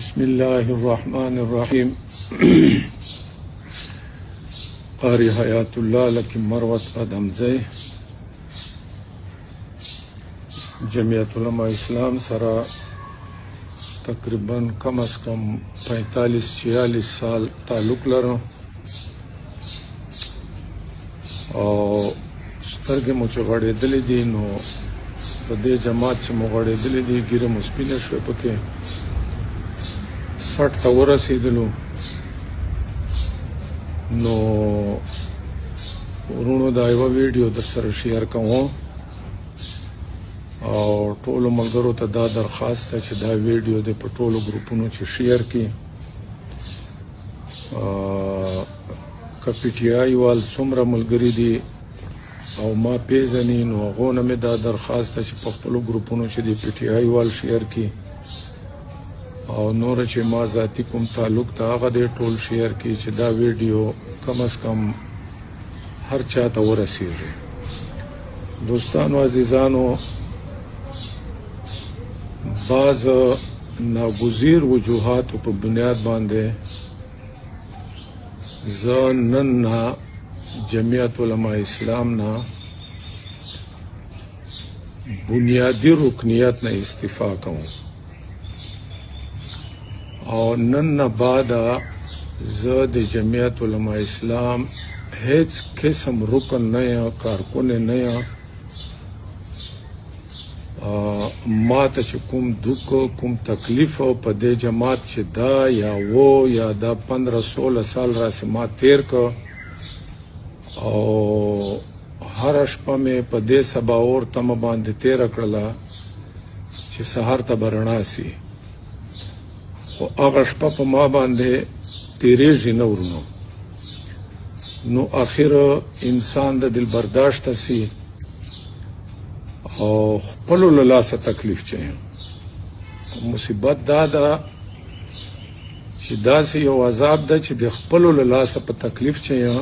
بسم الله الرحمن الرحیم. قاری حیات الله لکی مروت ادمزی جمعیت علماء اسلام سره تقریبا کم از کم 45-46 سال تعلق لرم او سترګې مو چې غړېدلې دي نو په دې جماعت چې مو غړېدلې دي ګیره مو سپینه شوې پکې 60 ته ورسېدلو نو ورونو دا یوه ویډیو در سره شیر کوم او ټولو ملګرو ته دا درخواست ده چې دا ویډیو د په ټولو ګروپونو چې شیر کړي که پی ټي آی وال څومره ملګري دي او ما پیژني نو هغو نه مې دا درخواست ده چې په خپلو ګروپونو چې د پی ټي آی وال شیر کړي او نور چې ما ذاتی کوم تعلق ته هغه دې ټول شیر کړي چې دا ویډیو کم از کم هر چا ته ورسېږي. دوستانو عزیزانو، بعض ناگزیر وجوهاتو په بنیاد باندې زه نن نه جمعیت علماء اسلام نه بنیادی رکنیت نه استعفا کوم او نن نه بعده زه د جمعیت علماء اسلام هیڅ قسم رکن نه یم، کارکن نه یم. ما ته چې کوم دک کوم تکلیف په دې جماعت چې دا یا و یا دا 15-16 سال راسې ما تیر که او هره شپه مې په دې سباور تمه باندې تیره کړله چې سهار ته به رڼا سي، خو هغه شپه په ما باندې تیریږي نه ورونو. نو آخر انسان د دل برداشته سي او خپلو له لاسه تکلیف چوي. مصیبت دا ده چې داسې یو عذاب ده چې د خپلو له لاسه په تکلیف چوي،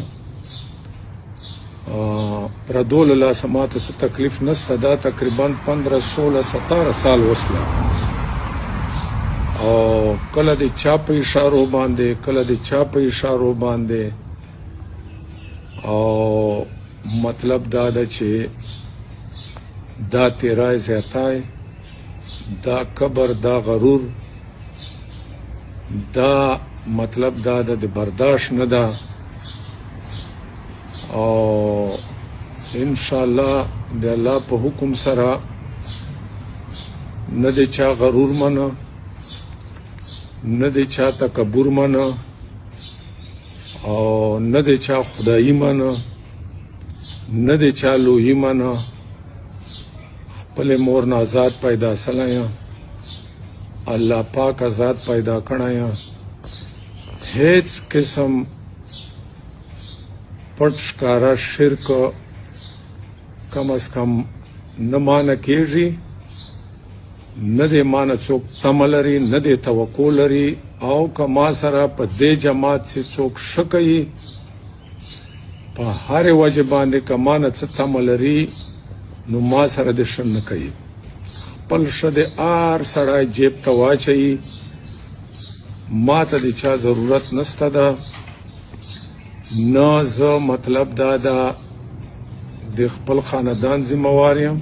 پردو له لاسه ماته څه تکلیف نشته. دا تقریبا 15-16-17 سال وسله او کله د چا په اشارو باندې کله د چا په اشارو باندې او مطلب دا ده چې دا تیرای زیاتای، دا کبر، دا غرور، دا مطلب دا ده د برداشت نه ده. او انشاءالله د الله په حکم سره نه د چا غرور منه، نه د چا تکبر منه او نه د چا خدایي منه، نه د چا لویي منه. خپل مور نه آزاد پیدا سلی یم، الله پاک آزاد پیدا کړی یم. هیڅ قسم پټ ښکاره شرک کم از کم نه مانه کېږي، نه د مانه څوک تمه لري، نه د توقع لري. او که ما سره په دې جماعت چې څوک ښه کوي په هرې وجې باندې که مانه څه تمه لري نو ما سره د ښه نه کوي. خپل ښه د هر سړی جیب ته واچوي. ما ته د چا ضرورت نشته ده، نه زه مطلب دا ده د خپل خاندان ذمهوار یم،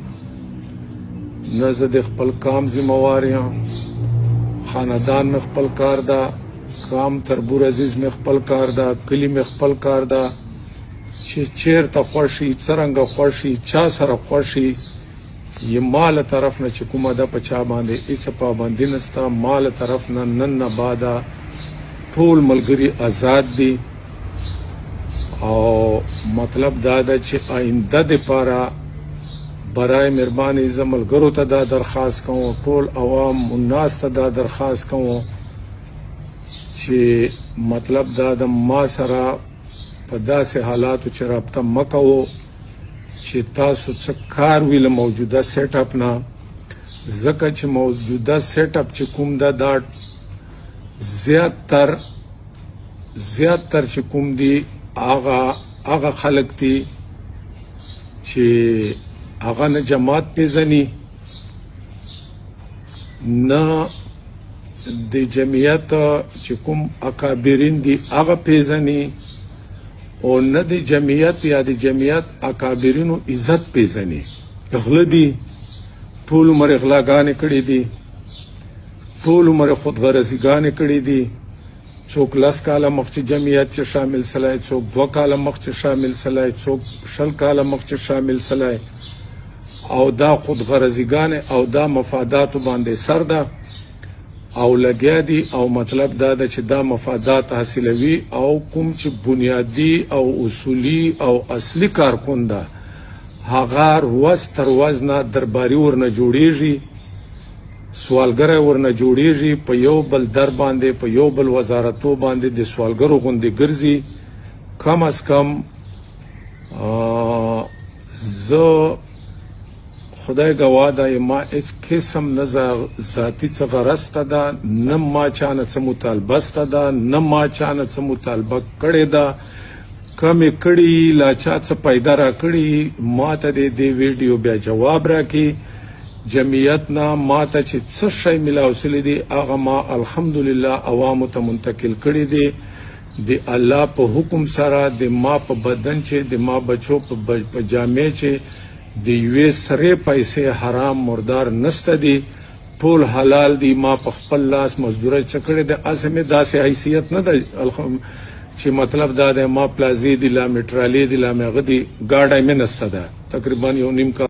نه زه د خپل کام ذمهوار یم. خاندان مې خپل کار ده، کام تربور عزیز مې خپل کار ده، کلی مې خپل کار ده. چې چیرته خوښ شي، څرنګه خوښ شي، چا سره خوښ شي، یې ما له طرف نه چې کومه ده په چا باندې هېڅ پابندي نشته. ما له طرف نه نن نه بعده ټول ملګري آزاد دي. او مطلب دا ده چې آینده دپاره برای مهرباني زه ملګرو ته دا درخواست کوم، ټول عوام الناس ته دا درخواست کوم چې مطلب دا د ما سره په داسې حالاتو چې رابطه مه کوو چې تاسو څه کار وي له موجوده سیټ اپ نه، ځکه چې موجوده سیټ اپ چې کوم ده دا زیاتر چې کوم دي هغه خلک دي چې هغه نه جماعت پیژني، نه د جمعیت چې کوم اکابرین دي هغه پیژني او نه د جمعیت یا د جمعیت اکابرینو عزت پیژني. غله دي، ټول عمر غلاګانې کړي دي، ټول عمر خودغرضیګانې کړي دي. څوک 10 کاله مخکې جمعیت چې شامل سلای، څوک 2 کاله مخکې شامل سلای، څوک 20 کاله مخکې شامل سلای. او دا خودغرضیګانې او دا مفاداتو باندې سر ده او لګیا دي. او مطلب دا ده چې دا مفادات حاصلوي او کوم چې بنیادی او اصولی او اصلي کارکون ده هغه ورځ تر ورځ نه درباري ورنه جوړیږي، سوالګری ورنه جوړیږي، په یو بل در باندې په یو بل وزارتو باندې د سوالګرو غوندې ګرځي. کم از کم زه خدای گواه ده ما هیڅ قسم نه ذاتي څه غرض ته ده، نه ما چانه څه مطالبه سته ده، نه ما چانه څه مطالبه کړې ده. کمې کړي لا چا څه پیدا را کړي ما ته د دې ویډیو بیا جواب راکړي. جمعیت نه ما ته چې څه شی میلاو سوی دی هغه ما الحمدلله عوامو ته منتقل کړي دي. د الله په حکم سره د ما په بدن چې د ما بچو په جامع چې د یوې سرې پیسې حرام مردار نسته دي، ټول حلال دي. ما په خپل لاس مزدوري څه کړې ده. هسې مې داسې حیثیت نه ده چې مطلب دا ده ما پلازې دي لا مې ټرالې دي لا مې هغه دي ګاډی مې نسته ده. تقریبا 1.5 کال